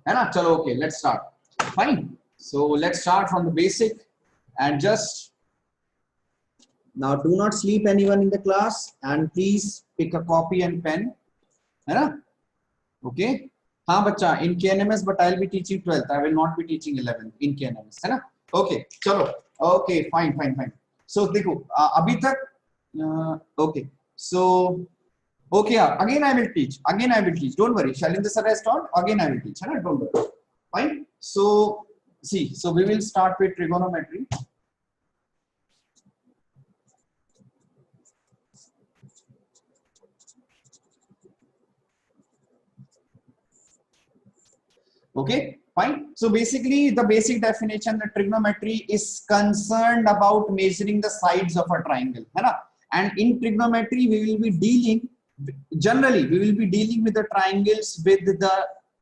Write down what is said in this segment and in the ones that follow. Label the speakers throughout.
Speaker 1: है ना? चलो okay, let's start. Fine. So let's start from the basic and just now do not sleep anyone in the class and please pick a copy and pen. है ना? Okay. हाँ बच्चा in KNMS but I'll be teaching 12th. I will not be teaching 11th in KNMS. है ना? Okay. चलो. Okay. Fine. So देखो अभी तक okay. So okay, again I will teach. Don't worry. Shailen sir has taught. Again I will teach. है ना? Don't worry. Fine. So see. So we will start with trigonometry. Okay, fine. So basically, the basic definition, the trigonometry is concerned about measuring the sides of a triangle, है ना? And in trigonometry, we will be dealing generally with the triangles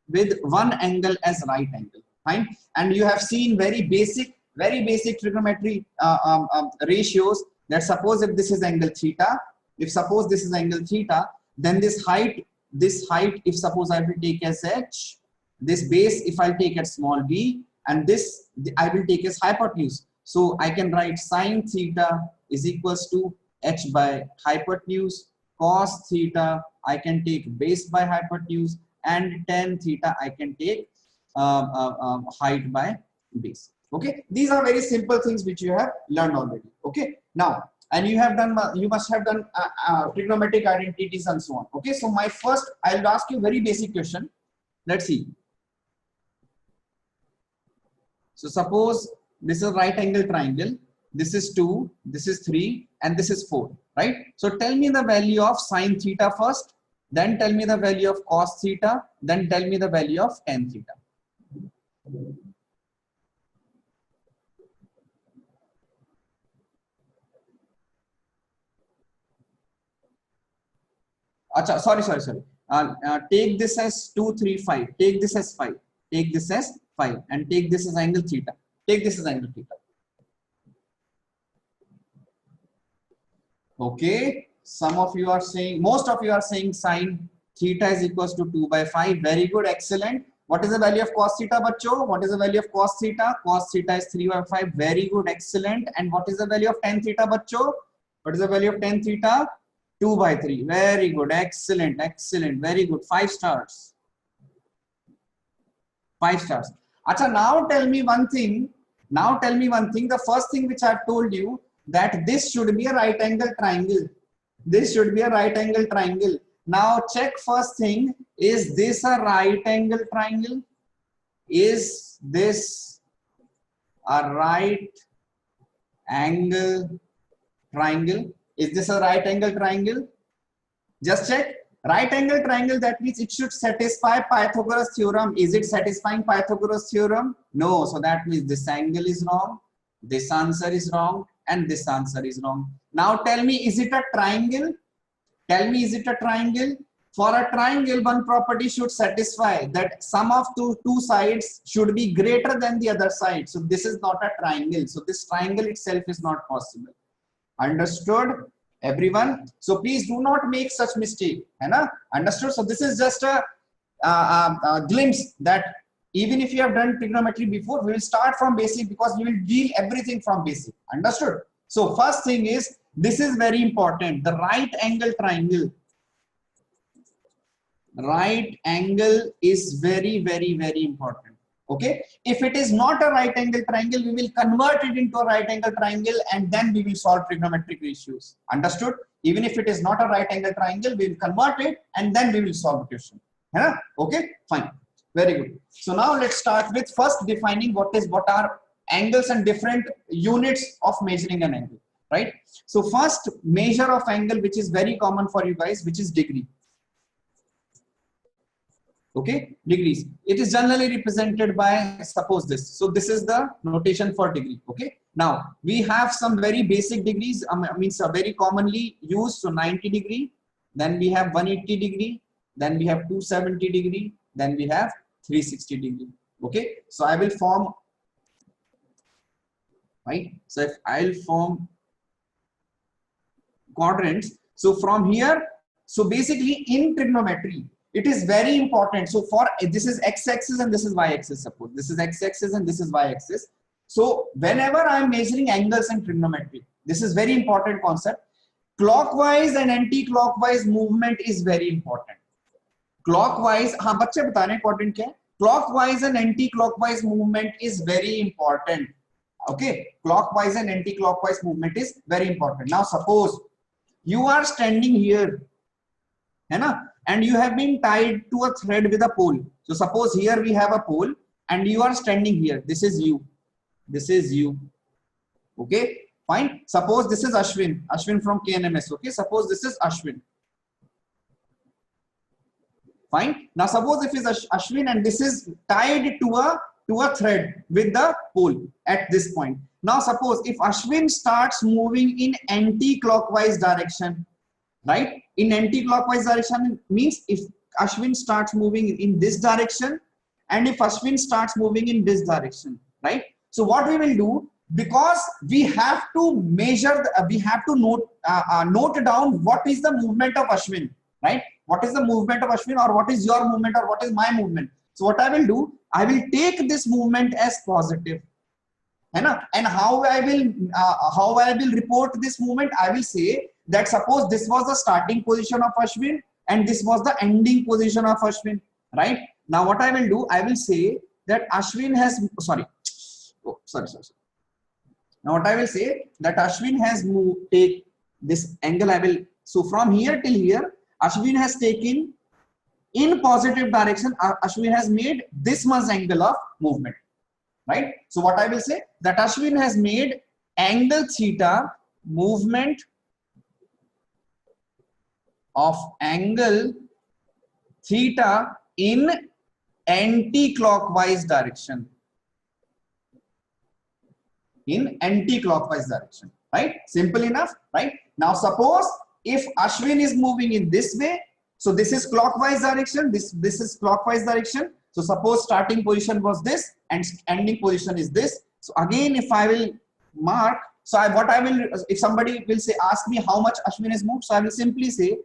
Speaker 1: with one angle as right angle. Fine. And you have seen very basic trigonometry ratios. That suppose if this is angle theta, then this height, if suppose I will take as h. This base if I take as small b, and this I will take as hypotenuse. So I can write sine theta is equals to h by hypotenuse, cos theta I can take base by hypotenuse, and tan theta I can take height by base. Okay, these are very simple things which you have learned already. Okay, now and you must have done trigonometric identities and so on. Okay, so I'll ask you very basic question. Let's see. So suppose this is a right angle triangle, this is 2, this is 3, and this is 4, right? So tell me the value of sine theta first, then tell me the value of cos theta, then tell me the value of tan theta. Acha, sorry. Take this as 2, 3, 5. Take this as 5. Take this as 5, and take this as angle theta. Take this as angle theta. Okay, some of you are saying, most of you are saying sine theta is equals to 2 by 5. Very good, excellent. What is the value of cos theta, bachcho? What is the value of cos theta? Cos theta is 3 by 5. Very good, excellent. And what is the value of tan theta, bachcho? What is the value of tan theta? 2 by 3. Very good, excellent. Very good. 5 stars. 5 stars. Acha, now tell me one thing. The first thing which I have told you, that this should be a right angle triangle. Now check first thing. Is this a right angle triangle? Is this a right angle triangle? Is this a right angle triangle? Just check. Right angle triangle, that means it should satisfy Pythagoras theorem. Is it satisfying Pythagoras theorem? No. So that means this angle is wrong, this answer is wrong, and this answer is wrong. Now tell me, is it a triangle? For a triangle, one property should satisfy, that sum of two sides should be greater than the other side. So this is not a triangle. So this triangle itself is not possible. Understood, everyone? So please do not make such mistake. Understood? So this is just a glimpse that even if you have done trigonometry before, we will start from basic because we will deal everything from basic. Understood? So first thing is, this is very important. The right angle triangle. Right angle is very important. Okay, if it is not a right angle triangle, we will convert it into a right angle triangle and then we will solve trigonometric ratios. Understood? Even if it is not a right angle triangle, we will convert it and then we will solve the question. Okay, fine, very good. So now let's start with first defining what are angles and different units of measuring an angle, right? So first measure of angle, which is very common for you guys, which is degree. Okay, degrees. It is generally represented by, suppose this. So this is the notation for degree. Okay, now we have some very basic degrees, means very commonly used. So 90 degree, then we have 180 degree, then we have 270 degree, then we have 360 degree. Okay, so I will form, right? So if I'll form quadrants, so from here, so basically in trigonometry, It is very important. So for this is x-axis and this is y-axis. Suppose this is x-axis and this is y-axis. So whenever I am measuring angles in trigonometry, this is very important concept. Clockwise and anti-clockwise movement is very important. Clockwise, हाँ बच्चे बता रहे हैं important क्या है? Clockwise and anti-clockwise movement is very important. Okay, clockwise and anti-clockwise movement is very important. Now suppose you are standing here, है ना? And you have been tied to a thread with a pole. So suppose here we have a pole and you are standing here. This is you. This is you. Okay, fine. Suppose this is Ashwin. Ashwin from KNMS. Okay, suppose this is Ashwin. Fine. Now suppose if it's Ashwin and this is tied to a thread with the pole at this point. Now suppose if Ashwin starts moving in anti-clockwise direction, right? In anti-clockwise direction means if Ashwin starts moving in this direction and if Ashwin starts moving in this direction, right? So what we will do, because we have to measure, we have to note down what is the movement of Ashwin, right? What is the movement of Ashwin, or what is your movement, or what is my movement? So what I will do, I will take this movement as positive, है ना? And how I will report this movement? I will say that suppose this was the starting position of Ashwin and this was the ending position of Ashwin, right? Now what I will do, I will say that Ashwin has, sorry. Now what I will say that Ashwin has moved, take this angle, I will, so from here till here, Ashwin has taken in positive direction, Ashwin has made this much angle of movement, right? So what I will say that Ashwin has made angle theta, movement of angle theta in anti-clockwise direction. In anti-clockwise direction, right? Simple enough, right? Now suppose if Ashwin is moving in this way, so this is clockwise direction, this is clockwise direction. So suppose starting position was this and ending position is this. So again, if I will mark, so what I will, if somebody will say, ask me how much Ashwin has moved, so I will simply say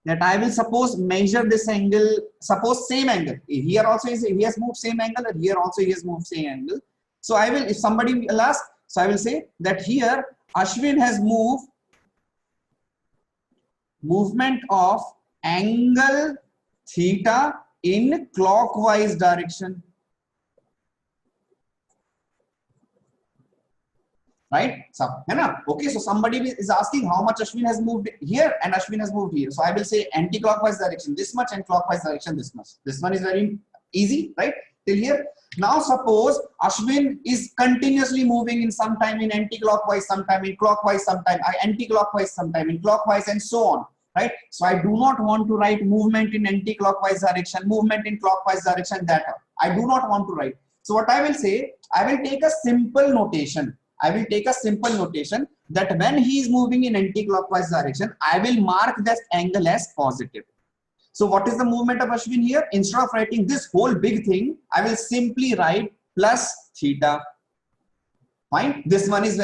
Speaker 1: that I will suppose measure this angle, suppose same angle. Here also he has moved same angle, and here also he has moved same angle. So I will, if somebody will ask, so I will say that here Ashwin has moved movement of angle theta in clockwise direction, right? So, okay, so somebody is asking how much Ashwin has moved here and Ashwin has moved here. So I will say anti-clockwise direction this much and clockwise direction this much. This one is very easy, right? Till here. Now suppose Ashwin is continuously moving in sometime in anti-clockwise, sometime in clockwise, sometime anti-clockwise, sometime in clockwise, and so on, right? So I do not want to write movement in anti-clockwise direction, movement in clockwise direction, that I do not want to write. So what I will say, I will take a simple notation. I will take a simple notation that when he is moving in anti-clockwise direction, I will mark this angle as positive. So what is the movement of Ashwin here? Instead of writing this whole big thing, I will simply write plus theta. Fine. This one is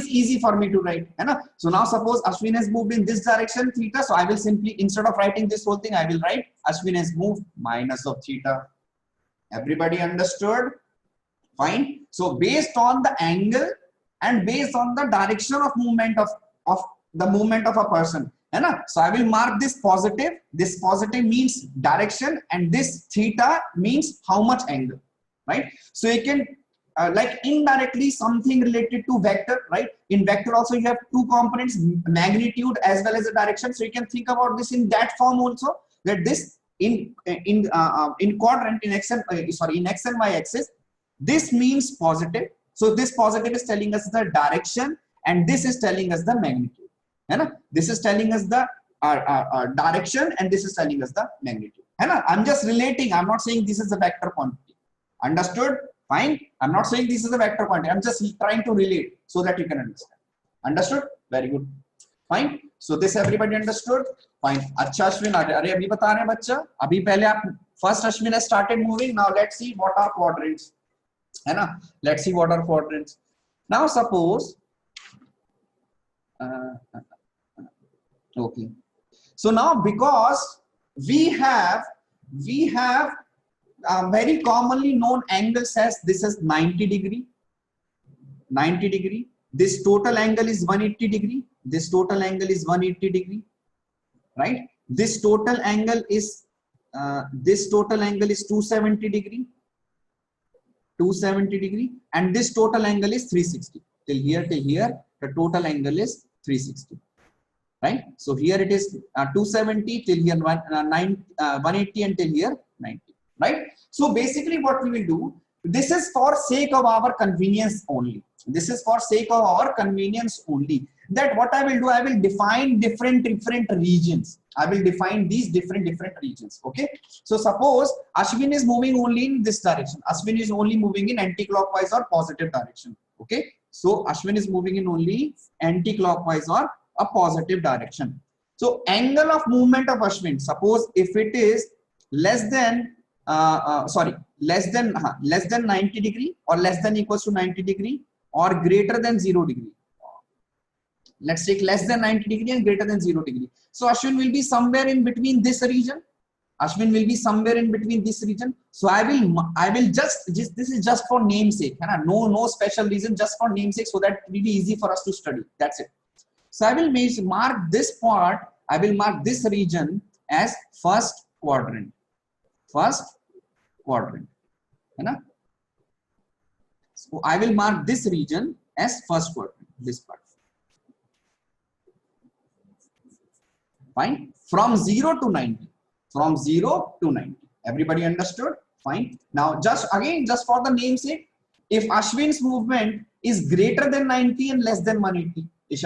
Speaker 1: easy for me to write. So now suppose Ashwin has moved in this direction, theta. So I will simply, instead of writing this whole thing, I will write Ashwin has moved minus of theta. Everybody understood? Fine. So based on the angle and based on the direction of movement of the movement of a person, so I will mark this positive. This positive means direction, and this theta means how much angle, right? So you can like indirectly something related to vector, right? In vector also you have two components, magnitude as well as the direction. So you can think about this in that form also, that this in quadrant in x and y axis, this means positive. So this positive is telling us the direction, and this is telling us the magnitude. This is telling us the direction, and this is telling us the magnitude. I'm just relating. I'm not saying this is the vector quantity. Understood? Fine. I'm not saying this is a vector quantity. I'm just trying to relate so that you can understand. Understood? Very good. Fine. So this everybody understood? Fine. अच्छा अश्विन अरे अभी बता रहे हैं बच्चा. अभी पहले आप first Ashwin has started moving. Now let's see what are quadrants. Let's see what are quadrants. Now suppose okay. So now because we have very commonly known angles as this is 90 degree, 90 degree. This total angle is 180 degree. This total angle is 180 degree, right? This total angle is 270 degree, 270 degree, and this total angle is 360. Till here, the total angle is 360, right? So here it is 270 till here 180 until here 90, right? So basically what we will do, this is for sake of our convenience only. This is for sake of our convenience only. That what I will do, I will define different regions. I will define these different regions. Okay. So suppose Ashwin is moving only in this direction. Ashwin is only moving in anti-clockwise or positive direction. Okay. So Ashwin is moving in only anti-clockwise or a positive direction. So angle of movement of Ashwin, suppose if it is less than 90 degree or less than equals to 90 degree or greater than 0 degree. Let's take less than 90 degree and greater than 0 degree. So Ashwin will be somewhere in between this region. Ashwin will be somewhere in between this region. So I will just this is just for namesake. No special reason, just for namesake, so that it will be easy for us to study. That's it. So I will mark this part. I will mark this region as first quadrant. First quadrant. So I will mark this region as first quadrant. This part. Fine. From 0 to 90. From 0 to 90. Everybody understood? Fine. Now, just for the namesake, if Ashwin's movement is greater than 90 and less than 180, if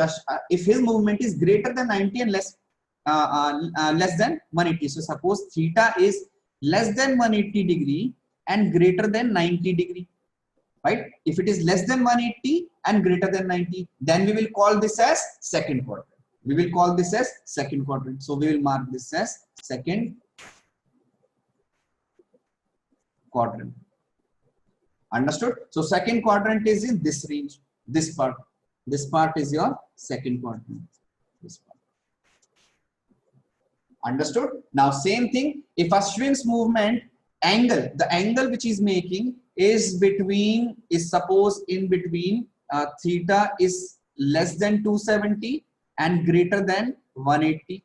Speaker 1: his movement is greater than 90 and less than 180, so suppose theta is less than 180 degree and greater than 90 degree, right? If it is less than 180 and greater than 90, then we will call this as second quadrant. We will call this as second quadrant. So we will mark this as second quadrant. Understood? So second quadrant is in this range. This part. This part is your second quadrant. This part. Understood? Now same thing. If Ashwin's movement angle, the angle which is making is suppose in between theta is less than 270 and greater than 180.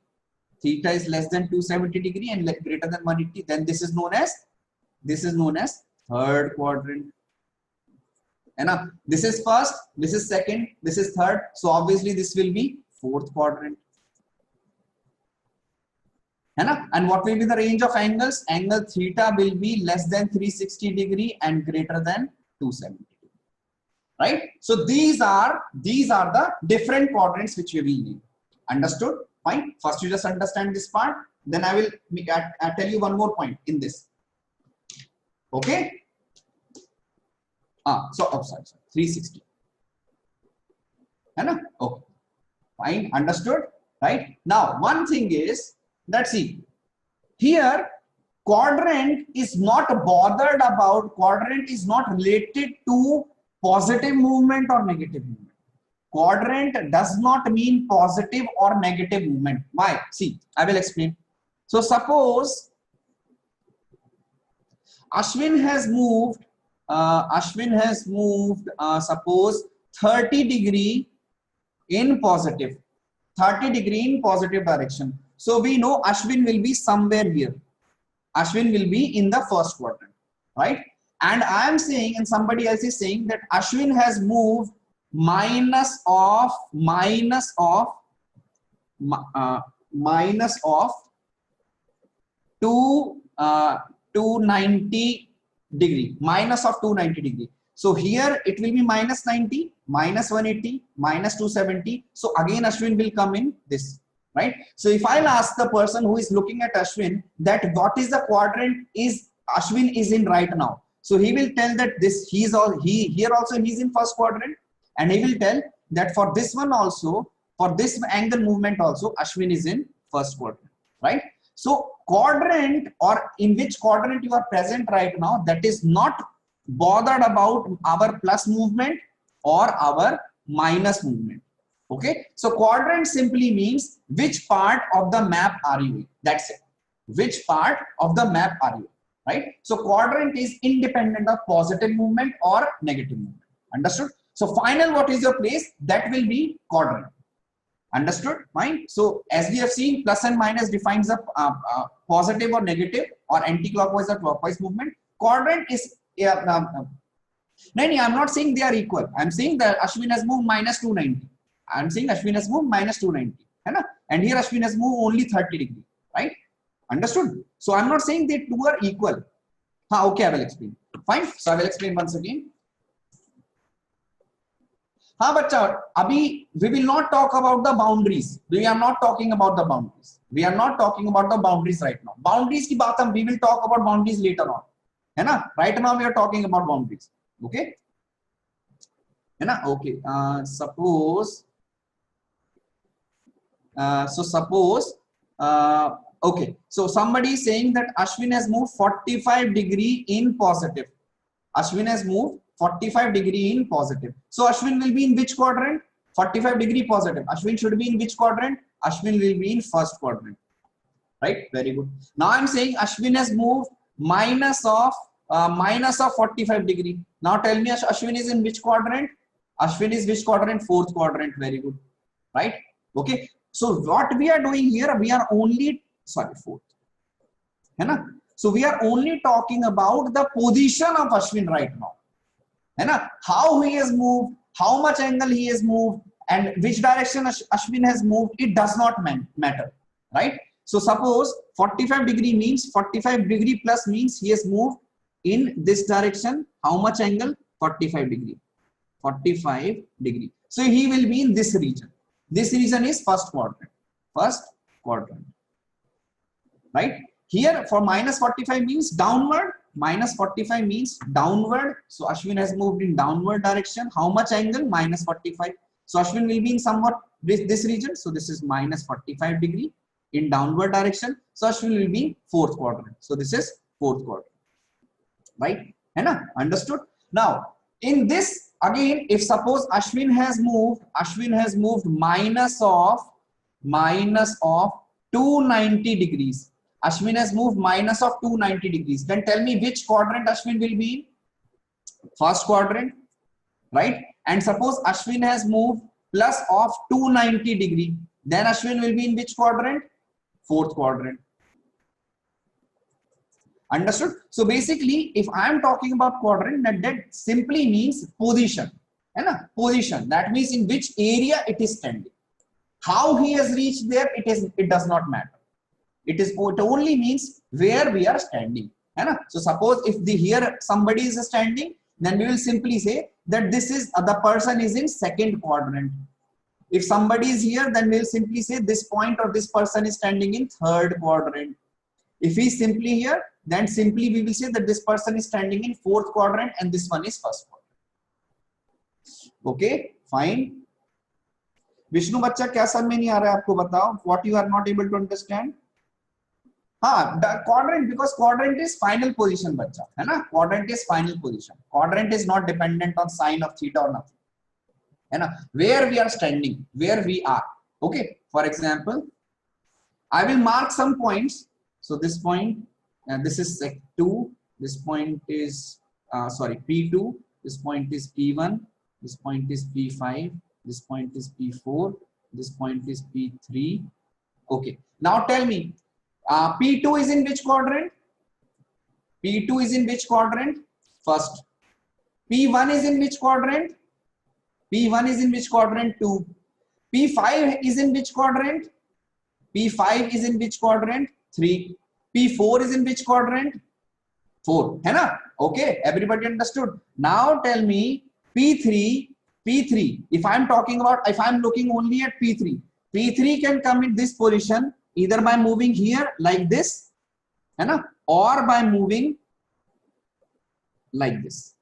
Speaker 1: Theta is less than 270 degree and greater than 180. Then this is known as third quadrant. And this is first, this is second, this is third. So obviously this will be fourth quadrant. And what will be the range of angles? Angle theta will be less than 360 degree and greater than 270 degree. Right? So these are the different quadrants which we will need. Understood? Fine. First you just understand this part. Then I will tell you one more point in this. Okay? Sorry, 360. Okay. Fine. Understood? Right? Now, one thing is, let's see. Here, quadrant is not bothered about, quadrant is not related to positive movement or negative movement. Quadrant does not mean positive or negative movement. Why? See, I will explain. So suppose Ashwin has moved suppose 30 degree in positive, 30 degree in positive direction. So we know Ashwin will be somewhere here. Ashwin will be in the first quadrant, right? And I am saying, and somebody else is saying that Ashwin has moved minus of 290 degree, minus of 290 degree. So here it will be minus 90, minus 180, minus 270. So again Ashwin will come in this, right? So if I'll ask the person who is looking at Ashwin that what is the quadrant is Ashwin is in right now. So he will tell that this here also he's in first quadrant, and he will tell that for this one also, for this angle movement also, Ashwin is in first quadrant, right? So quadrant, or in which quadrant you are present right now, that is not bothered about our plus movement or our minus movement. Okay, so quadrant simply means which part of the map are you in. That's it. which part of the map are you, right? So quadrant is independent of positive movement or negative movement. Understood? So final, what is your place? That will be quadrant. Understood? Fine. So as we have seen, plus and minus defines a positive or negative or anti-clockwise or clockwise movement. Quadrant is no, I'm not saying they are equal. I'm saying that Ashwin has moved minus 290. I'm saying Ashwin has moved minus 290. Hai? And here Ashwin has moved only 30 degree. Right? Understood? So I'm not saying they two are equal. Okay, I will explain. Fine. So I will explain once again. Bacha, abhi we will not talk about the boundaries. We are not talking about the boundaries. We are not talking about the boundaries right now. Boundaries ki baat we will talk about boundaries later on. Hai na? Right now we are talking about boundaries. Okay? Hai na? Okay. Suppose. Okay. So somebody is saying that Ashwin has moved 45 degree in positive. Ashwin has moved 45 degree in positive. So Ashwin will be in which quadrant? 45 degree positive. Ashwin should be in which quadrant? Ashwin will be in first quadrant. Right? Very good. Now I'm saying Ashwin has moved minus of 45 degree. Now tell me Ashwin is in which quadrant? Ashwin is which quadrant? Fourth quadrant. Very good. Right? Okay. So what we are doing here, we are only, fourth. Hai na? So we are only talking about the position of Ashwin right now. Hai na? How he has moved, how much angle he has moved, and which direction Ashwin has moved, it does not matter. Right? So suppose 45 degree means 45 degree plus means he has moved in this direction. How much angle? 45 degree. 45 degree. So he will be in this region. This region is first quadrant. First quadrant. Right? Here for minus 45 means downward. Minus 45 means downward. So Ashwin has moved in downward direction. How much angle? Minus 45. So Ashwin will be in somewhat this region. So this is minus 45 degree in downward direction. So Ashwin will be fourth quadrant. So this is fourth quadrant. Right? Understood? Now in this again, if suppose Ashwin has moved minus of 290 degrees. Ashwin has moved minus of 290 degrees. Then tell me which quadrant Ashwin will be in? First quadrant, right? And suppose Ashwin has moved plus of 290 degree. Then Ashwin will be in which quadrant? Fourth quadrant. Understood? So basically, if I am talking about quadrant, that simply means position. Position. That means in which area it is standing. How he has reached there, it does not matter. It only means where we are standing. So suppose if here somebody is standing, then we will simply say that this is the person is in second quadrant. If somebody is here, then we will simply say this point or this person is standing in third quadrant. If he is simply here, then simply we will say that this person is standing in fourth quadrant and this one is first quadrant. Okay, fine. Vishnu बच्चा क्या समझ में नहीं आ रहा है आपको बताओ? What you are not able to understand? The quadrant, because quadrant is final position बच्चा है ना? Quadrant is final position. Quadrant is not dependent on sign of theta or nothing. है ना? Where we are standing, where we are. Okay. For example, I will mark some points. So this point, this is sec 2. This point is P2. This point is P1. This point is P5. This point is P4. This point is P3. Okay. Now tell me, P2 is in which quadrant? P2 is in which quadrant? First. P1 is in which quadrant? P1 is in which quadrant? 2. P5 is in which quadrant? P5 is in which quadrant? 3. P4 is in which quadrant? 4. है ना? Okay. Everybody understood? Now tell me P3. If I'm looking only at P3, P3 can come in this position either by moving here like this, or by moving like this.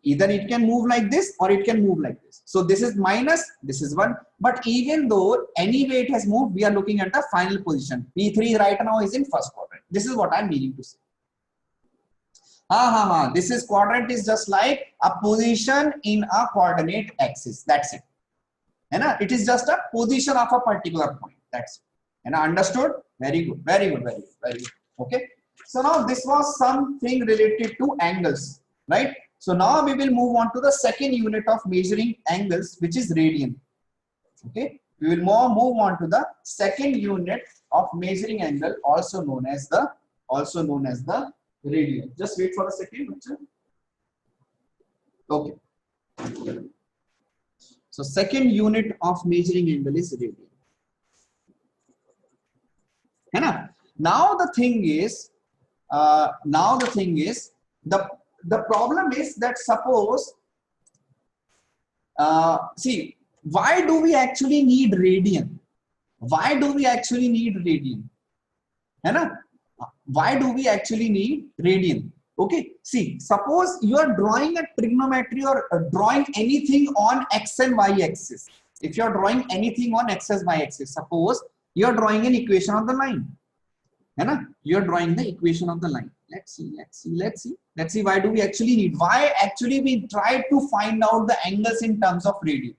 Speaker 1: Either it can move like this or it can move like this. So this is minus, this is 1. But even though anyway it has moved, we are looking at the final position. P3 right now is in first quadrant. This is what I'm meaning to say. This is quadrant is just like a position in a coordinate axis. That's it. It is just a position of a particular point. That's it. Understood? Very good. Very good. Very good. Very good. Okay. So now this was something related to angles, right? So now we will move on to the second unit of measuring angles, which is radian. Okay. We will move on to the second unit of measuring angle, also known as the radian. Just wait for a second. Okay. So second unit of measuring angle is radian. Now the thing is, the problem is that suppose, see, why do we actually need radian? Why do we actually need radian? Why do we actually need radian? Okay, see, suppose you are drawing a trigonometry or drawing anything on x and y axis. If you are drawing anything on x and y axis, suppose you are drawing an equation of the line. You are drawing the equation of the line. Let's see. Why do we actually need? Why actually we try to find out the angles in terms of radian?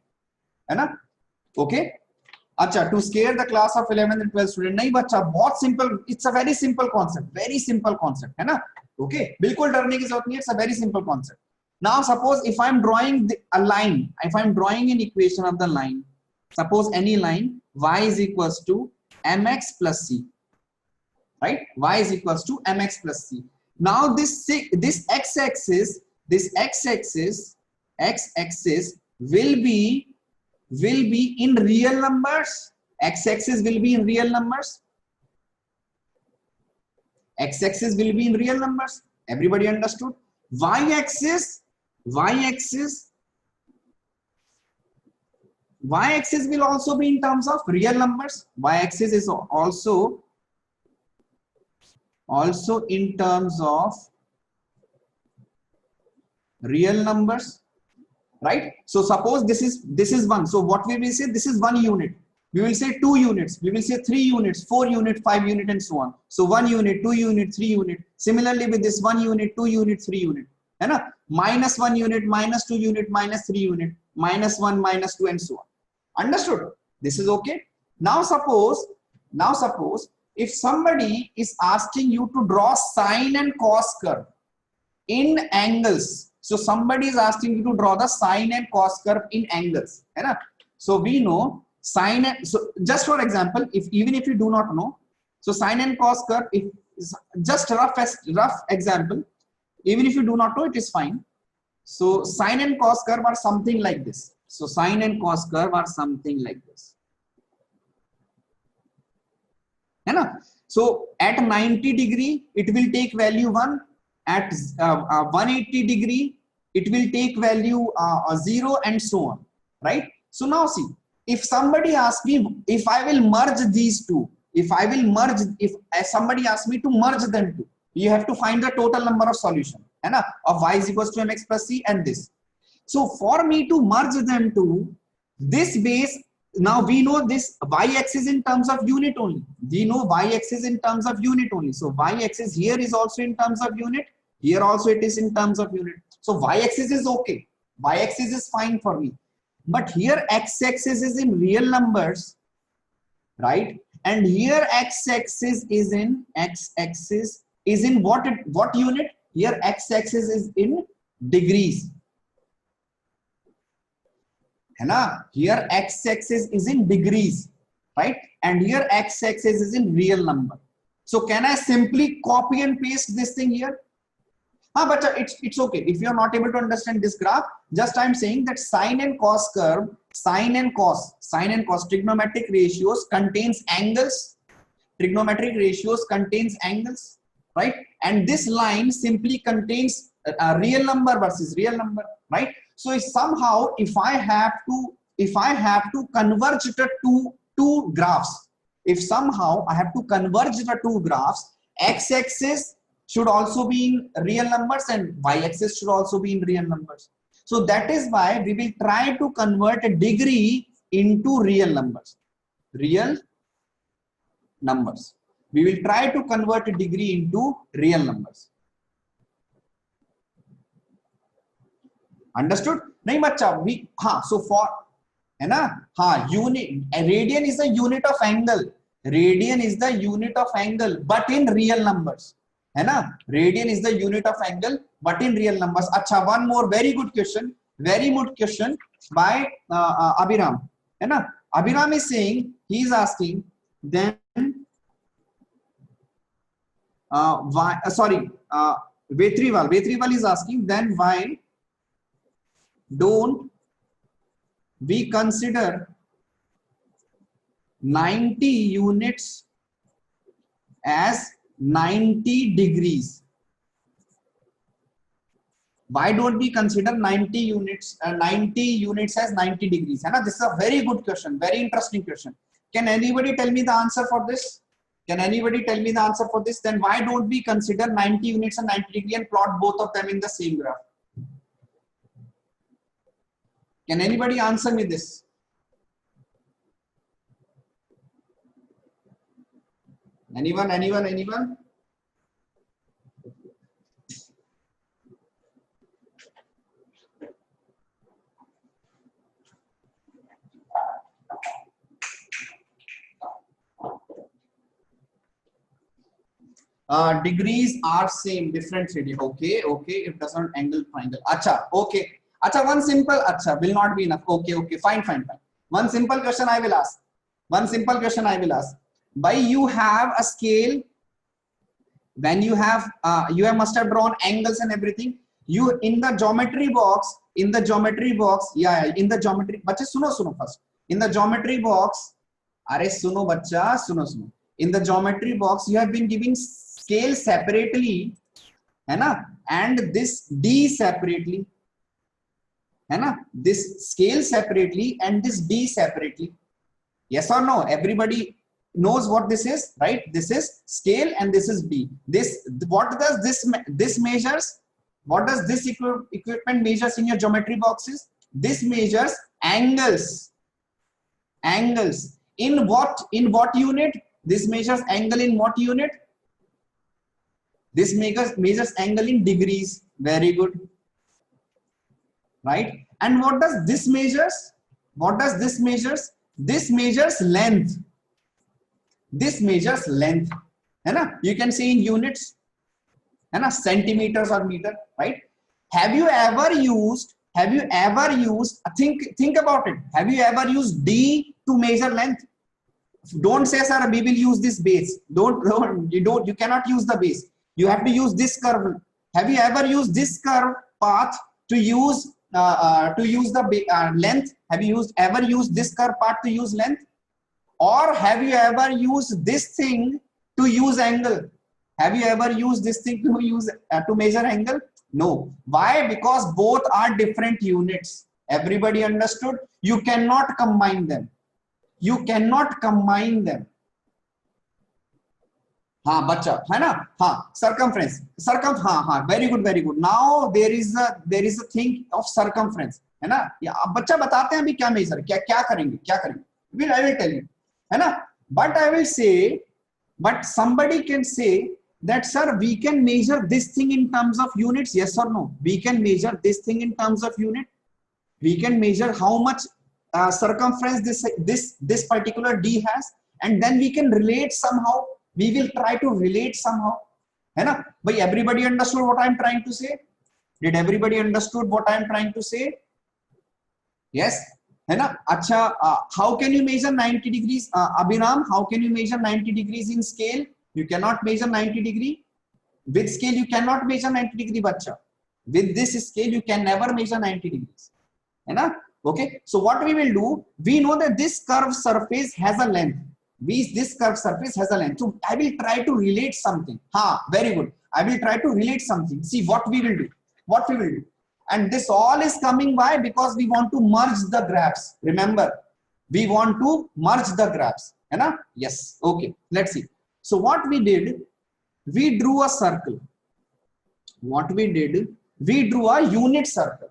Speaker 1: Okay. अच्छा, to scare the class of 11th and 12th student, नहीं बच्चा, बहुत simple, it's a very simple concept, है ना? Okay, बिल्कुल डरने की जरूरत नहीं है, it's a very simple concept. Now suppose if I'm drawing a line, if I'm drawing an equation of the line, suppose any line, y is equals to mx plus c, right? Y is equals to mx plus c. Now this x-axis will be in real numbers. X-axis will be in real numbers. X-axis will be in real numbers. Everybody understood? Y-axis will also be in terms of real numbers. Y-axis is also in terms of real numbers. Right? So suppose this is 1. So what we will say, this is 1 unit. We will say 2 units. We will say 3 units, 4 unit, 5 unit, and so on. So 1 unit, 2 unit, 3 unit. Similarly with this 1 unit, 2 unit, 3 unit. Minus 1 unit, minus 2 unit, minus 3 unit, minus 1, minus 2, and so on. Understood? This is okay. Now suppose if somebody is asking you to draw sine and cos curve in angles. So somebody is asking you to draw the sine and cos curve in angles. So we know sine and, so just for example, even if you do not know, so sine and cos curve, if just rough example, even if you do not know, it is fine. So sine and cos curve are something like this. So sine and cos curve are something like this. So at 90 degree, it will take value 1. At 180 degree, it will take value 0, and so on, right? So now see, if somebody asks me if I will merge these two, if somebody asks me to merge them two, you have to find the total number of solution of y is equals to mx plus c and this. So for me to merge them to this base, now we know this y-axis in terms of unit only. So y-axis here is also in terms of unit. Here also it is in terms of unit. So y-axis is okay. Y-axis is fine for me. But here x-axis is in real numbers, right? And here x-axis is in what unit? Here x-axis is in degrees. Here x-axis is in degrees, right? And here x-axis is in real number. So can I simply copy and paste this thing here? But it's okay. If you are not able to understand this graph, just I'm saying that sine and cos curve, sine and cos trigonometric ratios contains angles. Trigonometric ratios contains angles, right? And this line simply contains a real number versus real number, right? So if somehow if I have to converge the two graphs, if somehow I have to converge the two graphs, x-axis should also be in real numbers and y-axis should also be in real numbers. So that is why we will try to convert a degree into real numbers. Real numbers. We will try to convert a degree into real numbers. Understood? नहीं बच्चा, so for unit, radian is a unit of angle. Radian is the unit of angle but in real numbers, है ना, radian is the unit of angle but in real numbers. अच्छा, one more very good question, very good question by Abhiram, है ना. Abhiram is saying, he is asking, then why sorry, Vetrival is asking, then why don't we consider 90 units as 90 degrees? Why don't we consider 90 units as 90 degrees, है ना. This is a very good question, very interesting question. Can anybody tell me the answer for this? Can anybody tell me the answer for this? Then why don't we consider 90 units and 90 degree and plot both of them in the same graph? Can anybody answer me this? Anyone? Degrees are same, different 3D. Okay, it doesn't angle triangle. Acha, okay. Acha, one simple, acha, will not be enough. Okay, fine. One simple question I will ask. By you have a scale, when you have must have drawn angles and everything. You in the geometry box, yeah, in the geometry, bacha suno first. In the geometry box, are suno bacha, suno. In the geometry box, you have been giving scale separately, है ना, and this D separately, है ना, this scale separately and this D separately. Yes or no? Everybody knows what this is, right? This is scale and this is D. What does this measures? What does this equipment measures in your geometry boxes? This measures angles. In what unit? This measures angle in what unit? This measures angle in degrees. Very good. Right? And what does this measures? This measures length. है ना? You can say in units, है ना, centimeters or meter, right? Have you ever used, think about it. Have you ever used D to measure length? Don't say, sir, we will use this base. You cannot use the base. You have to use this curve. Have you ever used this curve path to use the length? Have you ever used this curve path to use length? Or have you ever used this thing to use angle? Have you ever used this thing to use to measure angle? No. Why? Because both are different units. Everybody understood? You cannot combine them. हाँ बच्चा, है ना, हाँ, circumference, हाँ, very good. Now there is a thing of circumference, है ना. अब बच्चा बताते हैं अभी क्या मेजर, क्या करेंगे. I will tell you, है ना. But somebody can say that, sir, we can measure this thing in terms of units. Yes or no? We can measure this thing in terms of unit. We can measure how much circumference this particular D has, and then we can relate somehow. We will try to relate somehow, है ना. But everybody understood what I am trying to say? Did everybody understood what I am trying to say? Yes, है ना. अच्छा, how can you measure 90 degrees, Abhinam? How can you measure 90 degrees in scale? You cannot measure 90 degree with scale. You cannot measure 90 degree, bacha. With this scale, you can never measure 90 degrees, है ना. Okay, so what we will do, we know that this curved surface has a length. This curved surface has a length. So I will try to relate something. Very good. I will try to relate something. See what we will do. And this all is coming by because we want to merge the graphs. Remember, we want to merge the graphs. है ना? Yes. Okay. Let's see. So what we did, we drew a circle. We drew a unit circle.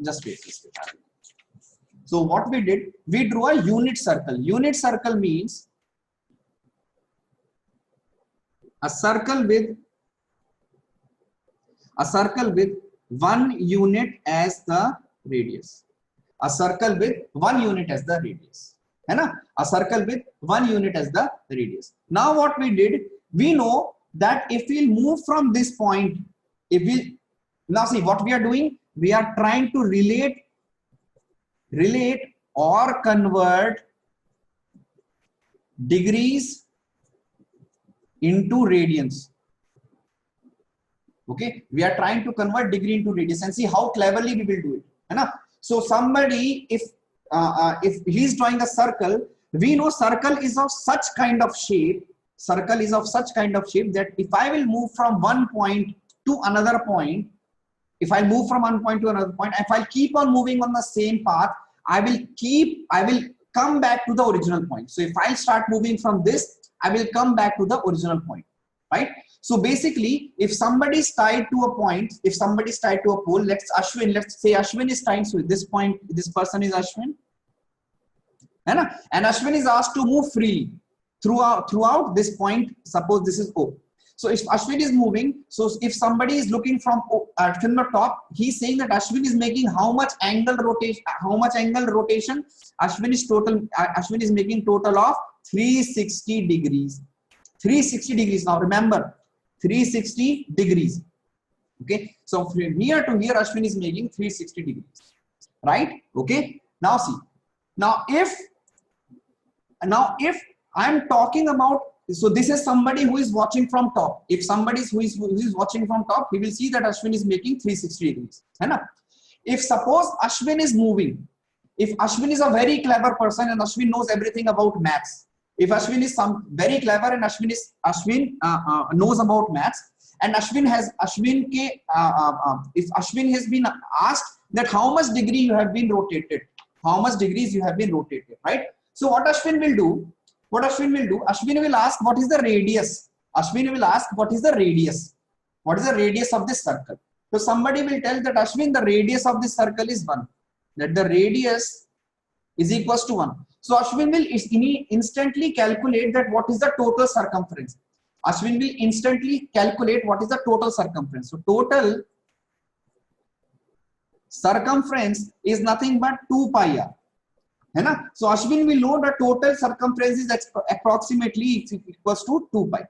Speaker 1: Just wait. So what we did, we drew a unit circle. Unit circle means a circle with 1 unit as the radius. A circle with 1 unit as the radius. है ना, a circle with 1 unit as the radius. Now what we did, we know that if we'll move from this point, if we now see what we are doing, we are trying to relate or convert degrees into radians. Okay, we are trying to convert degree into radius and see how cleverly we will do it, है ना? So somebody, if he is drawing a circle, we know circle is of such kind of shape, that if I will move from one point to another point, if I move from one point to another point, if I keep on moving on the same path, I will come back to the original point. So if I start moving from this, I will come back to the original point, right? So basically, if somebody is tied to a point, if somebody is tied to a pole, let's say Ashwin is tied to this point, this person is Ashwin, and Ashwin is asked to move freely throughout this point. Suppose this is O. So if Ashwin is moving, so if somebody is looking from the top, he's saying that Ashwin is making how much angle rotation? Ashwin is making total of 360 degrees. 360 degrees. Now remember, 360 degrees. Okay. So from here to here, Ashwin is making 360 degrees. Right? Okay. Now see. Now if I'm talking about, so this is somebody who is watching from top. If somebody who is watching from top, he will see that Ashwin is making 360 degrees. If suppose Ashwin is moving, if Ashwin is a very clever person and Ashwin knows everything about maths, if Ashwin is very clever and Ashwin knows about maths, and if Ashwin has been asked that how much degree you have been rotated, how much degrees you have been rotated, right? So what Ashwin will do? Ashwin will ask what is the radius. Ashwin will ask what is the radius. What is the radius of this circle? So somebody will tell that Ashwin, the radius of this circle is 1. That the radius is equals to 1. So Ashwin will instantly calculate that what is the total circumference. Ashwin will instantly calculate what is the total circumference. So total circumference is nothing but 2 pi r. So Ashwin will know the total circumference is approximately equals to 2 pi,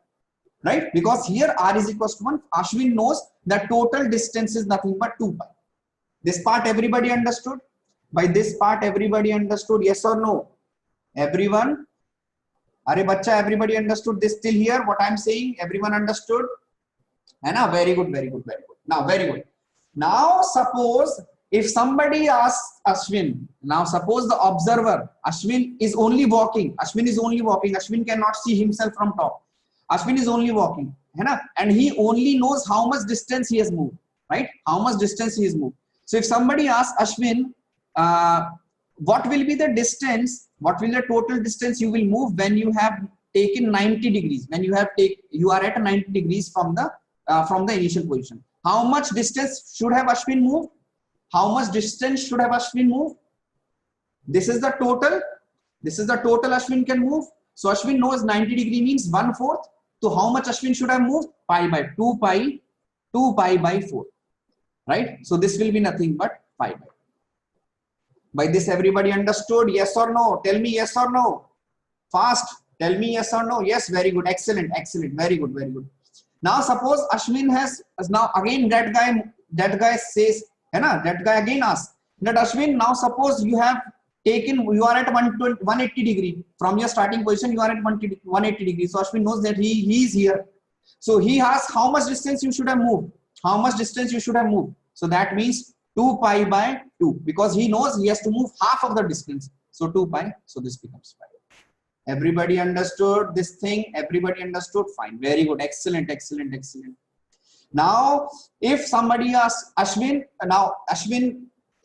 Speaker 1: right? Because here r is equals to 1. Ashwin knows that total distance is nothing but 2 pi. This part everybody understood? By this part everybody understood? Yes or no? Everyone? Are bacha, everybody understood this till here? What I'm saying? Everyone understood? Very good, very good, very good. Now, very good. Now suppose if somebody asks Ashwin, now suppose the observer, Ashwin is only walking. Ashwin cannot see himself from top. Ashwin is only walking, and he only knows how much distance he has moved, right? How much distance he has moved. So if somebody asks Ashwin, what will be the distance? What will the total distance you will move when you have taken 90 degrees? When you are at 90 degrees from the initial position. How much distance should have Ashwin moved? How much distance should have Ashwin moved? This is the total. This is the total Ashwin can move. So Ashwin knows 90 degree means 1/4. So how much Ashwin should have moved? Pi by 2 pi by 4. Right? So this will be nothing but pi by. By this everybody understood? Yes or no? Tell me yes or no. Fast. Tell me yes or no. Yes, very good. Excellent. Excellent. Very good. Very good. Now suppose Ashwin has, now again that guy says, that guy again asks that Ashwin, now suppose you are at 180 degree from your starting position, you are at 180 degrees. So Ashwin knows that he is here. So he asks how much distance you should have moved. How much distance you should have moved. So that means 2 pi by 2, because he knows he has to move half of the distance. So 2 pi. So this becomes pi. Everybody understood this thing? Everybody understood? Fine. Very good. Excellent. Excellent. Excellent. Now, if somebody asks Ashwin,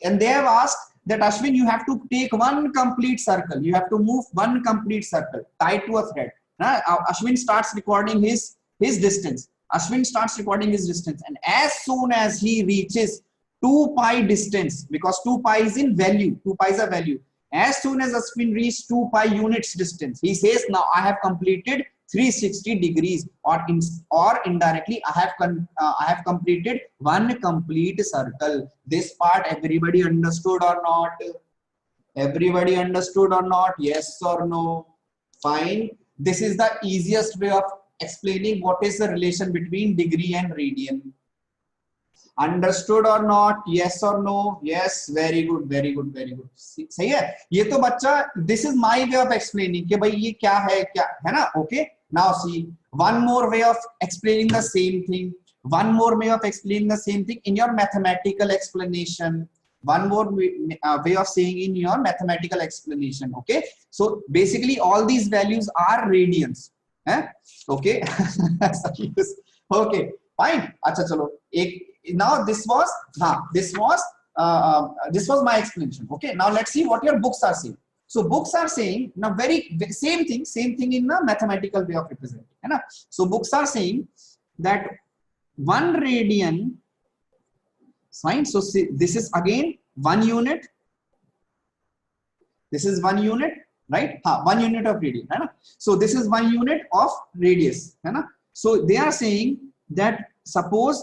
Speaker 1: and they have asked that Ashwin, you have to take one complete circle. You have to move one complete circle tied to a thread. Ashwin starts recording his distance. Ashwin starts recording his distance, and as soon as he reaches 2 pi distance, because 2 pi is in value, 2 pi is a value. As soon as Ashwin reaches 2 pi units distance, he says, now I have completed 360 degrees, or indirectly I have completed one complete circle. This part everybody understood or not? Everybody understood or not? Yes or no? Fine. This is the easiest way of explaining what is the relation between degree and radian. Understood or not? Yes or no? Yes. Very good. Very good. Very good. सही है. ये तो बच्चा. This is my way of explaining कि भाई ये क्या है ना? Okay. Now see one more way of explaining the same thing. One more way of explaining the same thing in your mathematical explanation. One more way of saying in your mathematical explanation. Okay. So basically all these values are radians. Okay. Okay. Fine. अच्छा चलो एक. Now this was my explanation. Okay, now let's see what your books are saying. So books are saying now very same thing in the mathematical way of representing, है ना? So books are saying that 1 radian, fine. So see, this is again 1 unit. This is 1 unit, right? 1 unit of radian, है ना? So this is 1 unit of radius, है ना? So they are saying that suppose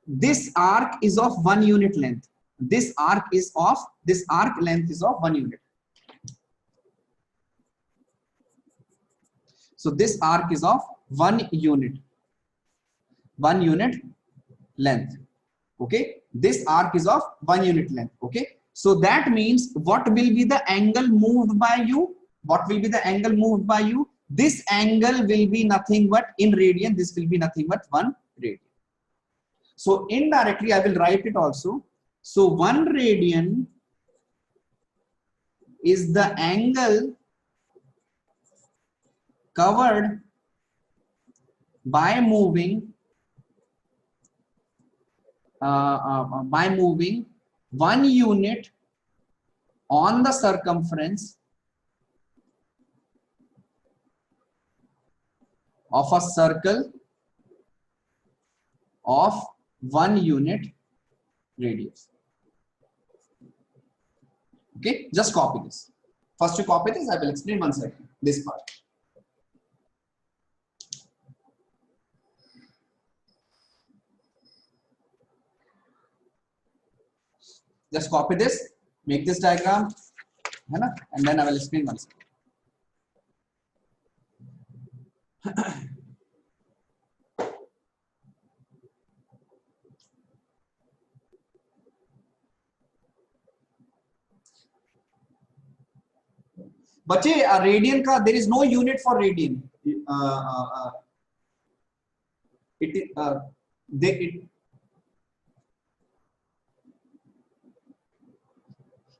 Speaker 1: this arc is of 1 unit length. This arc length is of 1 unit. So this arc is of 1 unit length. Okay, this arc is of 1 unit length. Okay, so that means what will be the angle moved by you? What will be the angle moved by you? This angle will be nothing but in radian. This will be nothing but 1 radian. So indirectly I will write it also. So 1 radian is the angle covered by moving 1 unit on the circumference of a circle of 1 unit radius. Okay, just copy this. First you copy this, I will explain one second this part. Just copy this, make this diagram, and then I will explain one second. बच्चे radian का there is no unit for radian.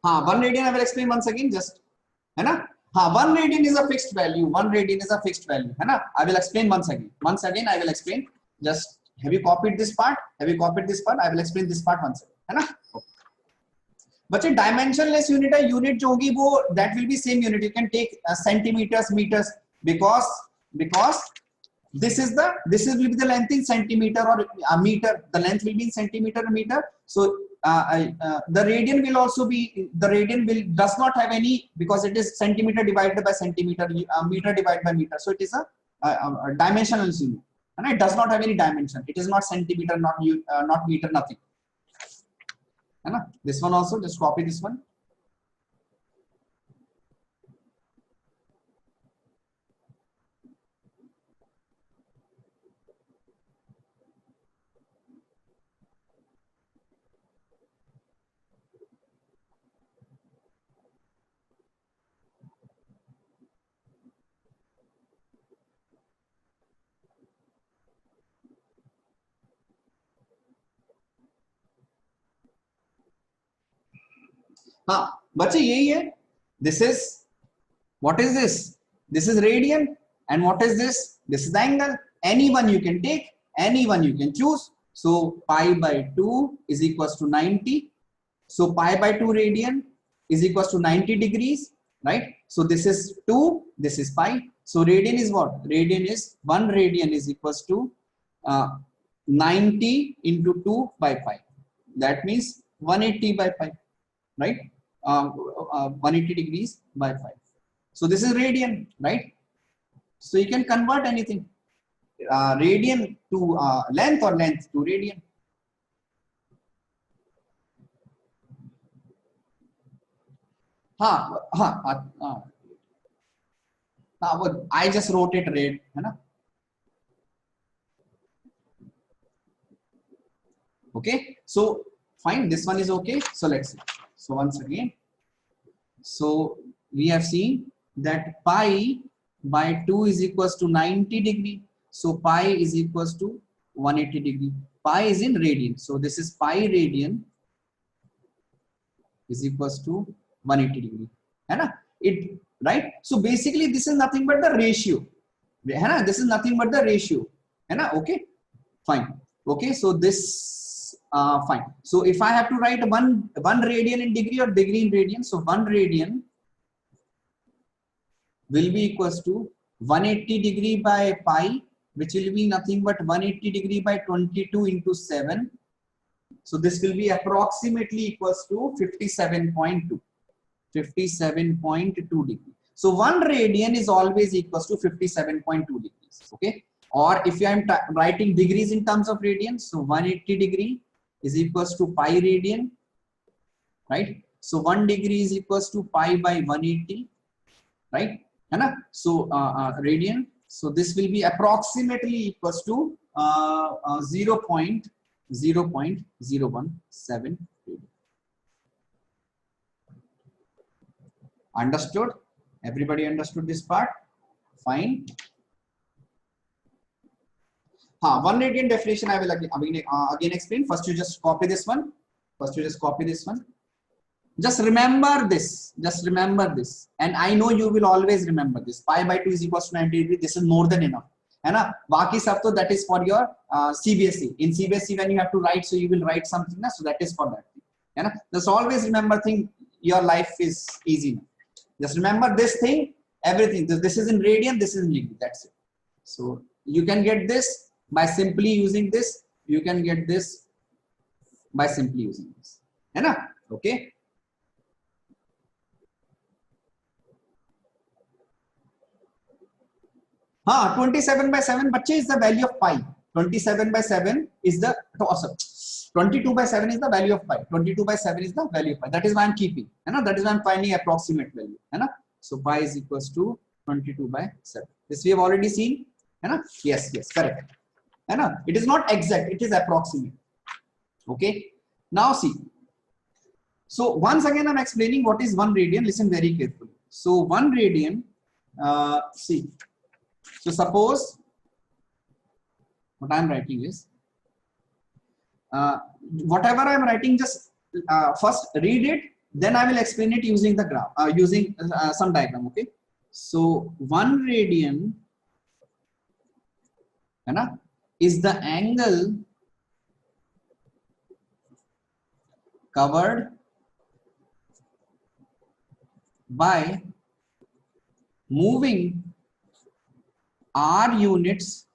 Speaker 1: हाँ 1 radian I will explain once again just है ना. हाँ 1 radian is a fixed value. 1 radian is a fixed value है ना. I will explain once again I will explain. Just have you copied this part? I will explain this part once again है ना. बच्चे dimensionless unit है. Unit जो होगी वो that will be same unit. You can take centimeters, meters because this will be the length in centimeter or meter. The length will be in centimeter or meter. So the radian will also be, does not have any, because it is centimeter divided by centimeter, meter divided by meter. So it is a dimensional unit, and it does not have any dimension. It is not centimeter, not meter, nothing. This one also, just copy this one. हाँ बच्चे यही है. This is, what is this? This is radian. And what is this? This is the angle. Anyone you can take, anyone you can choose. So pi by 2 is equals to 90. So pi by 2 radian is equals to 90 degrees, right? So this is 2, this is pi. So radian is what? Radian is 1 radian is equals to 90 into 2 by pi. That means 180 by pi, right? 180 degrees by 5. So this is radian, right? So you can convert anything, radian to length or length to radian. हाँ हाँ वो I just wrote it red, है ना? Okay, so fine, this one is okay. So let's see. So once again, so we have seen that pi by 2 is equals to 90 degree. So pi is equals to 180 degree. Pi is in radian. So this is pi radian is equals to 180 degree. है ना? It right? So basically this is nothing but the ratio. है ना? This is nothing but the ratio. है ना? Okay, fine. Okay, so this fine. So if I have to write one radian in degree or degree in radian, so 1 radian will be equals to 180 degree by pi, which will be nothing but 180 degree by 22 into 7. So this will be approximately equals to 57.2. 57.2 degree. So 1 radian is always equals to 57.2 degrees. Okay. Or if I am writing degrees in terms of radians, so 180 degree is equals to pi radian, right? So 1 degree is equals to pi by 180, right? So radian. So this will be approximately equals to 0.017 radian. Understood? Everybody understood this part? Fine. 1 radian definition I will again explain. First you just copy this one. Just remember this. And I know you will always remember this. Pi by 2 is equals to 90 degree. This is more than enough. है ना? बाकी सब तो that is for your CBSE. In CBSE when you have to write, so you will write something ना, so that is for that. है ना? Just always remember thing. Your life is easy now. Just remember this thing. Everything. This is in radian. This is in degree. That's it. So you can get this by simply using this. You can get this by simply using this. है ना? Okay. 27 by 7 बच्चे is the value of pi. 27 by 7 is the 22 by 7 is the value of pi. 22 by 7 is the value of pi. That is why I'm keeping. That is why I'm finding approximate value. So pi is equals to 22 by 7. This we have already seen. Yes, correct. It is not exact. It is approximate. Okay. Now see. So once again I'm explaining what is 1 radian. Listen very carefully. So 1 radian. See. So suppose what I am writing is whatever I am writing, just first read it, then I will explain it using the graph, using some diagram. Okay. So 1 radian is the angle covered by moving r units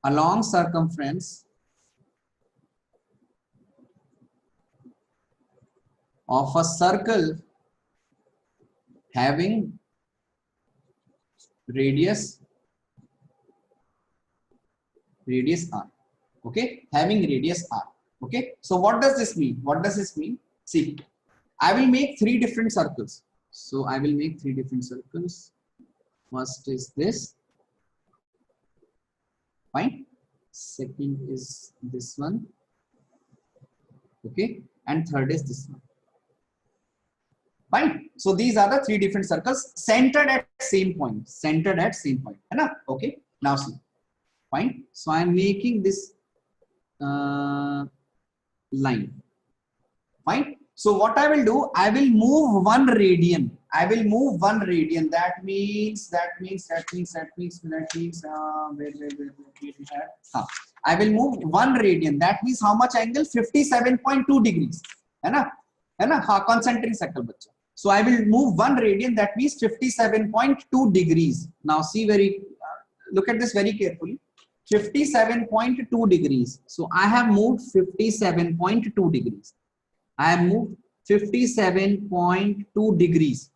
Speaker 1: along circumference of a circle having radius r. Okay, having radius r. Okay, so what does this mean? See, I will make 3 different circles. So I will make 3 different circles. First is this. Fine. Second is this one. Okay, and third is this one. Fine. So these are the 3 different circles centered at same point. Okay. Now see. Fine. So I am making this line. Fine. So what I will do, I will move 1 radian. That means where we have. I will move 1 radian. That means how much angle? 57.2 degrees. Concentric circle. So I will move 1 radian. That means 57.2 degrees. Now see look at this very carefully. 57.2 degrees. So I have moved 57.2 degrees. I have moved 57.2 degrees.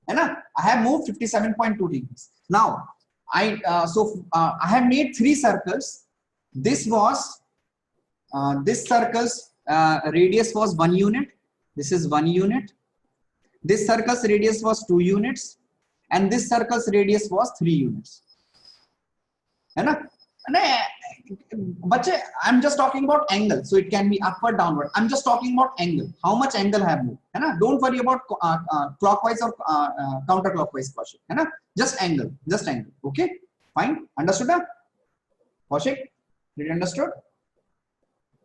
Speaker 1: I have moved 57.2 degrees. Now, I have made 3 circles. This circle's radius was 1 unit. This is 1 unit. this circle's radius was 2 units and this circle's radius was 3 units. है ना? बच्चे, I'm just talking about angle, so it can be upward, downward. I'm just talking about angle. How much angle I have moved? है ना? Don't worry about clockwise or counterclockwise, Kaushik. है ना? Just angle, just angle. Okay, fine. Understood? Kaushik, did you understood?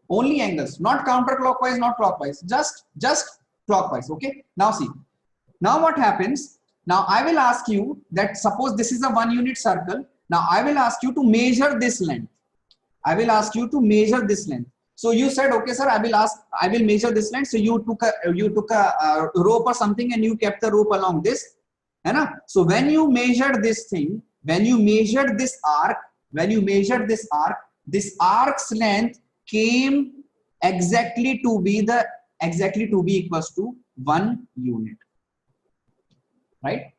Speaker 1: Only angles, not counterclockwise, not clockwise. Just clockwise. Okay. Now see. Now what happens? Now I will ask you that suppose this is a 1 unit circle. Now I will ask you to measure this length. I will ask you to measure this length. So you said, okay, sir, I will measure this length. So you took a rope or something and you kept the rope along this. Right? So when you measured this thing, when you measured this arc, this arc's length came exactly to be equals to 1 unit. Right?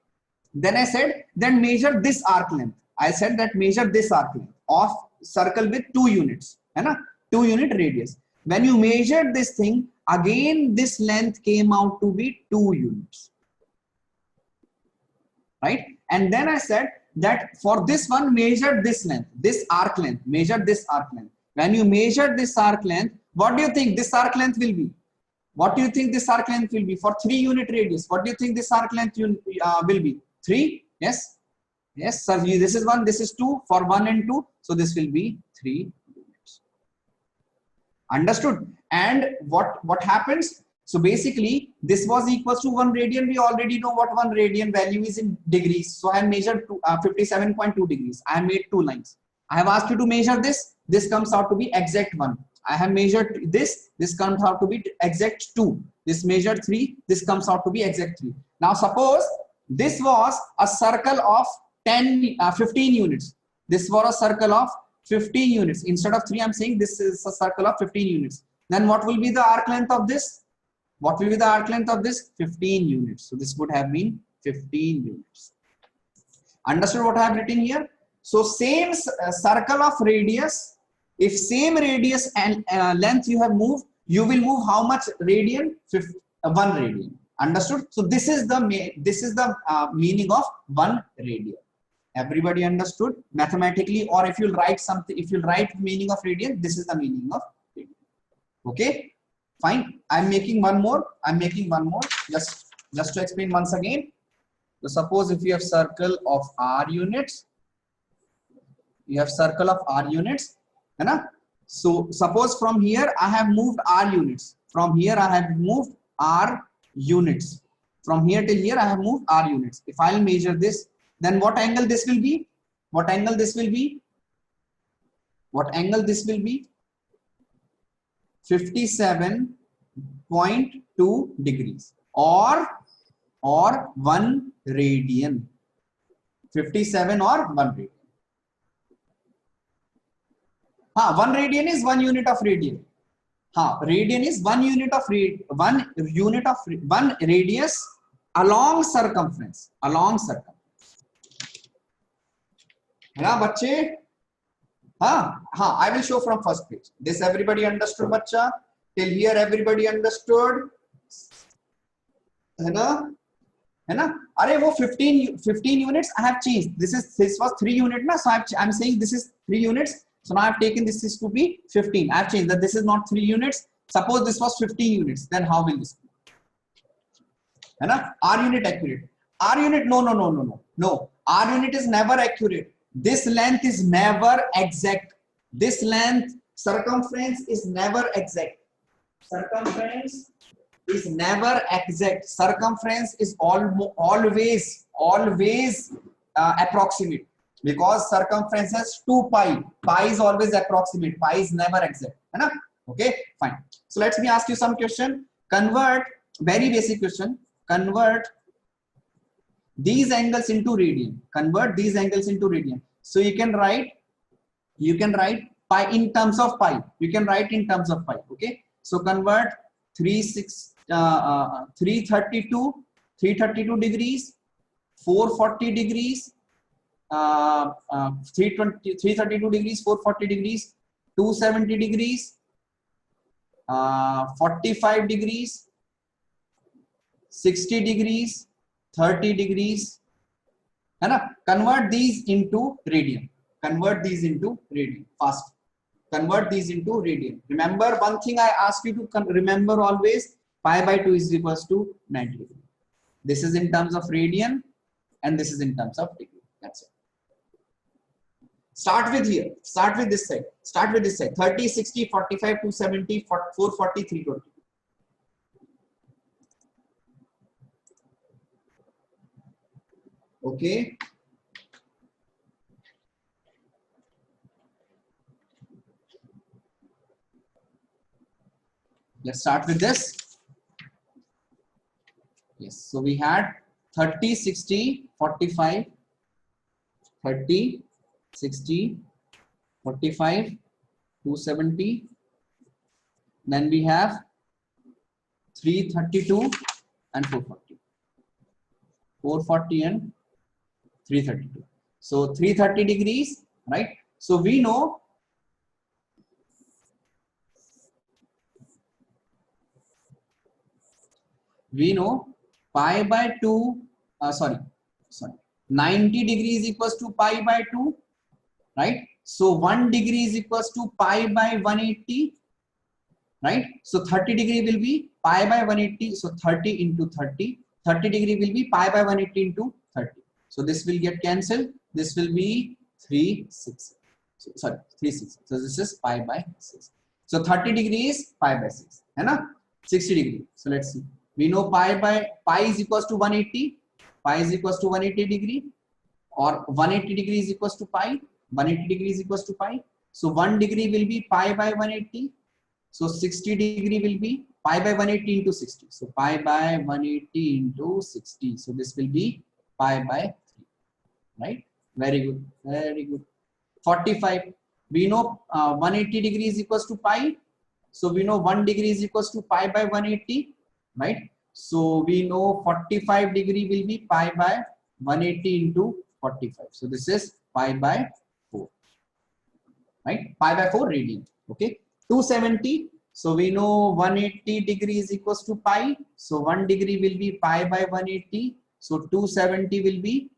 Speaker 1: Then I said, then measure this arc length. I said that measure this arc length of circle with 2 units, है ना? 2 unit radius. When you measured this thing, again this length came out to be 2 units, right? And then I said that for this one, measure this length, this arc length, measure this arc length. When you measure this arc length, what do you think this arc length will be? What do you think this arc length will be for 3 unit radius? What do you think this arc length will be? 3? Yes. Yes, sir. This is 1, this is 2 for 1 and 2. So this will be 3 units. Understood? And what happens? So basically, this was equals to 1 radian. We already know what 1 radian value is in degrees. So I measured 57.2 degrees. I made 2 lines. I have asked you to measure this. This comes out to be exact 1. I have measured this. This comes out to be exact 2. This measured 3. This comes out to be exact 3. Now suppose this was a circle of 15 units. This was a circle of 15 units. Instead of 3, I'm saying this is a circle of 15 units. Then what will be the arc length of this? What will be the arc length of this? 15 units. So this would have been 15 units. Understood what I have written here? So same circle of radius. If same radius and length you have moved, you will move how much radian? 1 radian. Understood? So this is the meaning of 1 radian. Everybody understood mathematically, or if you write something, if you write meaning of radian, this is the meaning of radian. Okay, fine. I'm making one more. Just to explain once again. So suppose if you have circle of r units, है? So suppose from here I have moved r units. From here I have moved r units. From here till here I have moved r units. If I'll measure this, then what angle this will be? 57.2 degrees or 1 radian. 57 or 1 radian. 1 radian is 1 unit of radian. Radian is 1 unit of one radius along circumference. है बच्चे? I will show from first page. This everybody understood, बच्चा? Till here everybody understood? है ना? अरे वो 15 units I have changed. This was 3 unit ना, so I'm saying this is 3 units. So now I've taken this is to be 15. I've changed that this is not 3 units. Suppose this was 15 units. Then how will this be? है ना? R unit accurate. R unit no. R unit is never accurate. This length is never exact. This length, circumference is never exact. Circumference is never exact. Circumference is always approximate, because circumference is 2 pi. Pi is always approximate. Pi is never exact. है ना? Okay, fine. So let me ask you some question. Convert, very basic question. Convert these angles into radian. So you can write pi in terms of pi. Okay. So convert 332 degrees, 440 degrees, 332 degrees, 440 degrees, 270 degrees, 45 degrees, 60 degrees, 30 degrees, है ना? Convert these into radian. Convert these into radian fast. Convert these into radian. Remember one thing I asked you to remember always: pi by 2 is equals to 90 degrees. This is in terms of radian, and this is in terms of degree. That's it. Start with here. Start with this side. Start with this side. 30, 60, 45, 270, 440, 320. Okay. Let's start with this. Yes. So we had 30, 60, 45, 30, 60, 45, 270. Then we have 332 and 440. 440 and 332. So 330 degrees, right? So we know pi by 2, 90 degrees equals to pi by 2, right? So 1 degree is equals to pi by 180, right? So 30 degree will be pi by 180. So 30 into 30. 30 degree will be pi by 180 into 30. So this will get cancelled. This will be 3, 6. So, 3, 6. So this is pi by 6. So 30 degree is pi by 6. है ना? 60 degree. So let's see. We know pi is equals to 180. Pi is equals to 180 degree. Or 180 degree is equals to pi. 180 degree is equals to pi. So 1 degree will be pi by 180. So 60 degree will be pi by 180 into 60. So pi by 180 into 60. So this will be pi by 3. Right? Very good. Very good. 45. We know 180 degree is equals to pi. So we know 1 degree is equals to pi by 180. Right? So we know 45 degree will be pi by 180 into 45. So this is pi by 4. Right? Pi by 4 radian. Okay. 270. So we know 180 degree is equals to pi. So 1 degree will be pi by 180. So 270 will be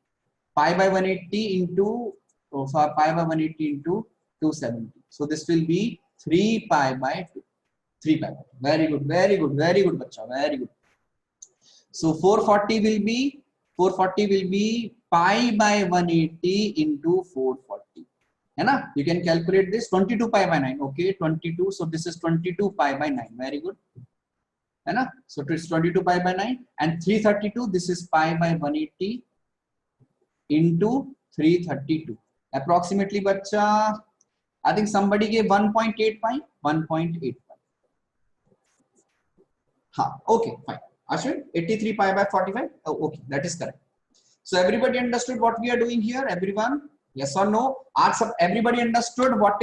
Speaker 1: pi by 180 into pi by 180 into 270. So this will be 3 pi by 2. 3 pi by 2. Very good. Very good. Very good, bacha. Very good. So 440 will be pi by 180 into 440. है ना? You can calculate this. 22 pi by 9. Okay, 22. So this is 22 pi by 9. Very good. है ना? So it's 22 pi by 9. And 332. This is pi by 180 into 332. Approximately, bacha, I think somebody gave 1.8 pi. 1.8 pi. Okay, fine. Ashwin, 83 pi by 45. Oh, okay, that is correct. So everybody understood what we are doing here? Everyone? Yes or no? Everybody understood why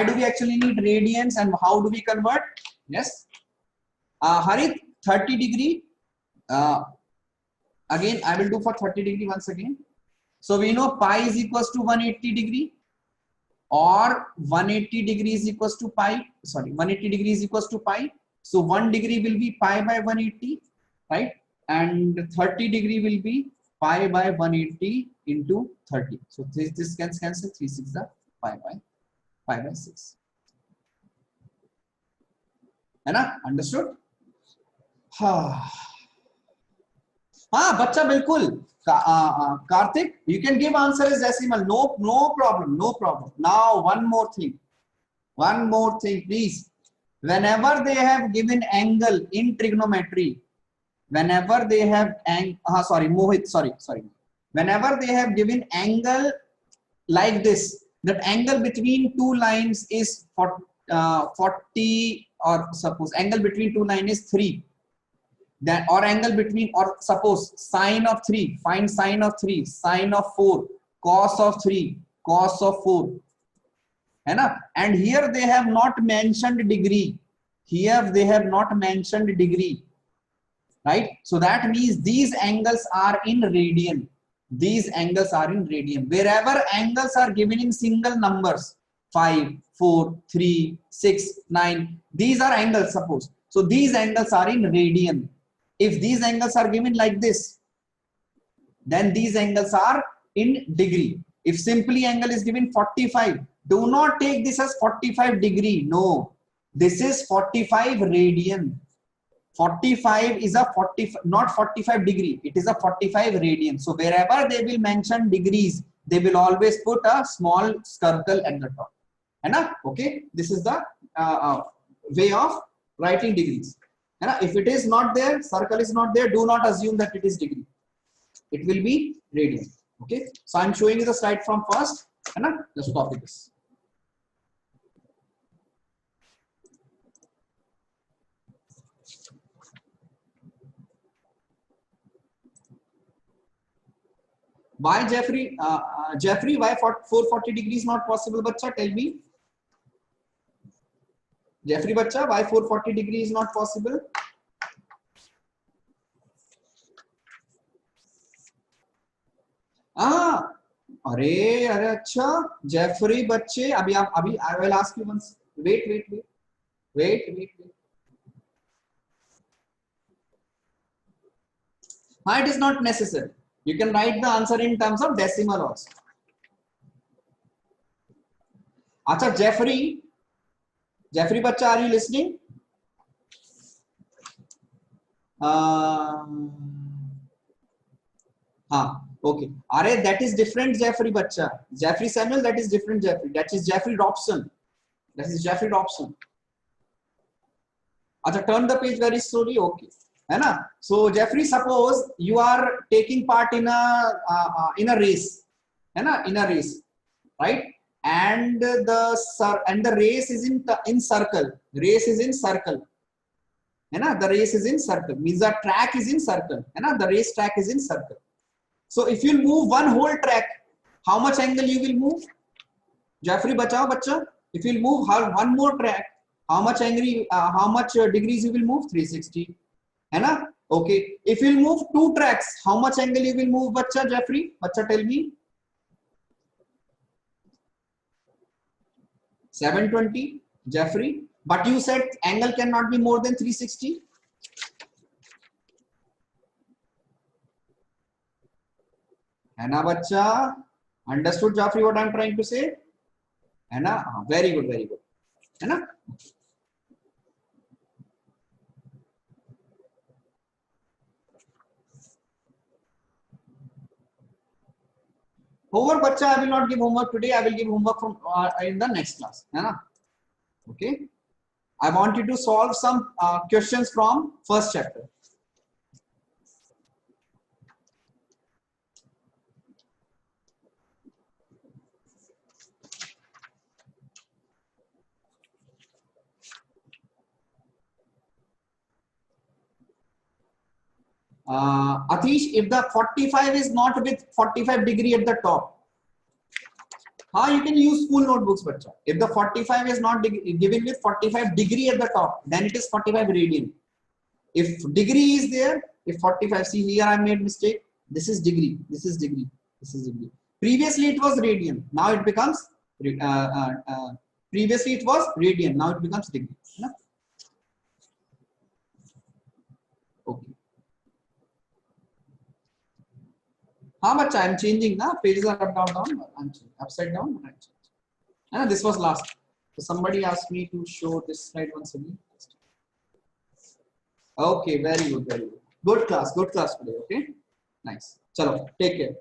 Speaker 1: do we actually need radians and how do we convert? Yes. Harit, 30 degree. Again, I will do for 30 degree once again. So we know pi is equals to 180 degree, or 180 degree is equals to pi. Sorry, 180 degree is equals to pi. So 1 degree will be pi by 180, right? And 30 degree will be pi by 180 into 30. So this can cancel. 3 6 the pi by 6. है ना? Understood? हाँ, बच्चा बिल्कुल. Karthik, you can give answer as decimal. No problem. No problem. Now one more thing. Please. Whenever they have given angle in trigonometry, whenever they have Mohit, sorry. Whenever they have given angle like this, that angle between two lines is 40, or suppose angle between two lines is 3. Then, or angle between, or suppose sine of 3, find sine of 3, sine of 4, cos of 3, cos of 4. And here they have not mentioned degree. Right? So that means these angles are in radian. Wherever angles are given in single numbers, 5, 4, 3, 6, 9, these are angles, suppose. So these angles are in radian. If these angles are given like this, then these angles are in degree. If simply angle is given 45, do not take this as 45 degree. No, this is 45 radian. 45 is a 40, not 45 degree. It is a 45 radian. So wherever they will mention degrees, they will always put a small circle at the top. Okay, this is the way of writing degrees. If it is not there, circle is not there, do not assume that it is degree. It will be radian. Okay, so I'm showing you the slide from first. Just copy this. Why Jeffrey? Jeffrey, why 440 degrees not possible? Bacha, tell me. Jeffrey, bacha, why 440 degrees is not possible? अरे अच्छा Jeffrey बच्चे अभी I will ask you once. Wait. It is not necessary. You can write the answer in terms of decimal also. Acha, Jeffrey bachcha, are you listening? Okay. Are that is different, Jeffrey bachcha. Jeffrey Samuel, that is different, Jeffrey. That is Jeffrey Dobson. Acha, turn the page very slowly. Okay. So Jeffrey, suppose you are taking part in a race, in a race, right? And the race is in circle. Race is in circle. The race is in circle. Means the track is in circle. The race track is in circle. So if you move one whole track, how much angle you will move? Jeffrey, bacha. If you move one more track, how much degrees you will move? 360. Okay. If you move two tracks, how much angle you will move, bacha? Jeffrey, bacha, tell me. 720, Jeffrey. But you said angle cannot be more than 360. Bacha, understood, Jeffrey, what I'm trying to say? Very good. Homework, bacha, I will not give homework today. I will give homework from in the next class. Okay. I want you to solve some questions from first chapter. Atish, if the 45 is not with 45 degree at the top, you can use school notebooks, bacha. If the 45 is not given with 45 degree at the top, then it is 45 radian. If degree is there, if 45, see here I made mistake. This is degree. Previously it was radian. Now it becomes previously it was radian. Now it becomes degree. Okay. But I'm changing now. Pages are up, down. I'm changing. Upside down. I'm changing. This was last. So somebody asked me to show this slide once again. Okay, very good. Good class today. Okay, nice. Chalo, take care.